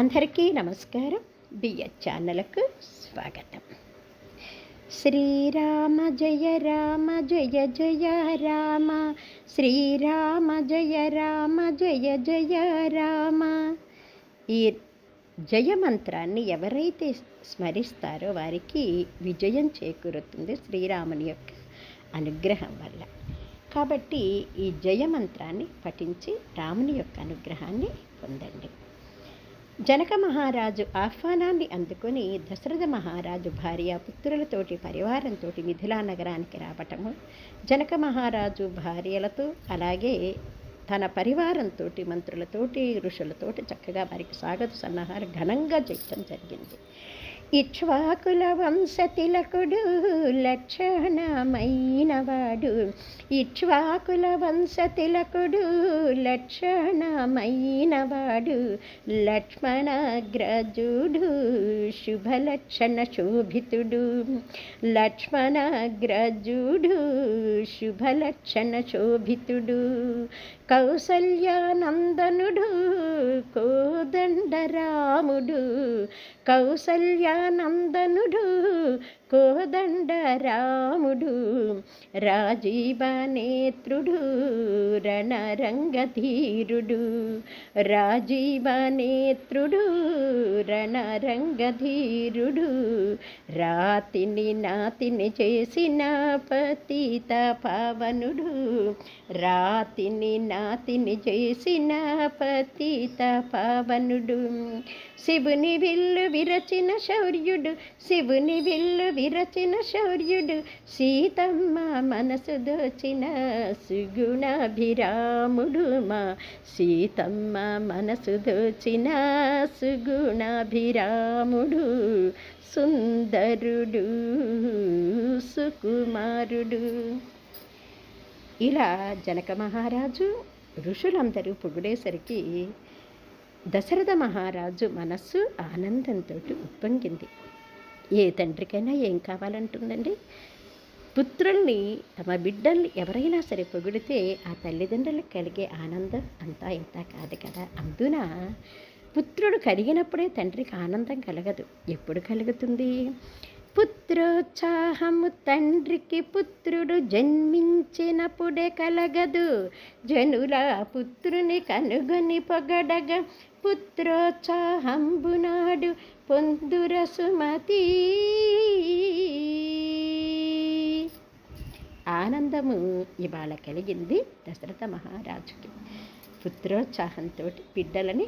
అందరికీ నమస్కారం. బిఎస్ ఛానల్కు స్వాగతం. శ్రీరామ జయ రామ జయ జయ రామ, శ్రీరామ జయ రామ జయ జయ రామ. ఈ జయమంత్రాన్ని ఎవరైతే స్మరిస్తారో వారికి విజయం చేకూరుతుంది శ్రీరాముని యొక్క అనుగ్రహం వల్ల. కాబట్టి ఈ జయమంత్రాన్ని పఠించి రాముని యొక్క అనుగ్రహాన్ని పొందండి. జనక మహారాజు ఆహ్వానాన్ని అందుకొని దశరథ మహారాజు భార్య పుత్రులతోటి పరివారంతో మిథిలా నగరానికి రావటము, జనక మహారాజు భార్యలతో అలాగే తన పరివారంతో మంత్రులతోటి ఋషులతోటి చక్కగా వారికి స్వాగత సన్నాహాలు ఘనంగా చేయటం జరిగింది. ఇక్ష్వాకుల వంశతిలకుడు లక్షణమైనవాడు, ఇక్ష్వాకుల వంశతిలకుడు లక్షణమైనవాడు, లక్ష్మణాగ్రజుడు శుభలక్షణ శోభితుడు, లక్ష్మణాగ్రజుడు శుభలక్షణ శోభితుడు, కౌసల్యానందనుడు కోదండరాముడు, కౌసల్యానందనుడు కోదండరాముడు, రాజీవనేత్రుడు రణరంగధీరుడు, రాజీవనేత్రుడు రణరంగధీరుడు, రాతిని నాతిని చేసిన పతిత పావనుడు, రాతిని నాతిని చేసిన పతిత పావనుడు, శివుని విల్లు విరచిన శౌర్యుడు, శివుని విల్లు విరచిన శౌర్యుడు, సీతమ్మ మనసు దోచిన సుగుణాభిరాముడు, మా సీతమ్మ మనసు దోచిన సుగుణాభిరాముడు, సుందరుడు సుకుమారుడు. ఇలా జనక మహారాజు ఋషులందరూ పొగిడేసరికి దశరథ మహారాజు మనస్సు ఆనందంతో ఉప్పొంగింది. ఏ తండ్రికైనా ఏం కావాలంటుందండి? పుత్రుల్ని, తమ బిడ్డల్ని ఎవరైనా సరే పొగిడితే ఆ తల్లిదండ్రులకు కలిగే ఆనందం అంతా ఇంత కాదు కదా. అందున పుత్రుడు కలిగినప్పుడే తండ్రికి ఆనందం కలగదు. ఎప్పుడు కలుగుతుంది? పుత్రోత్సాహము తండ్రికి పుత్రుడు జన్మించినప్పుడే కలగదు. జనుల పుత్రుని కనుగొని పొగడగా పుత్రోత్సాహంబునాడు పొందుర సుమతి. ఆనందము ఇవాళ కలిగింది దశరథ మహారాజుకి. పుత్రోత్సాహంతో బిడ్డలని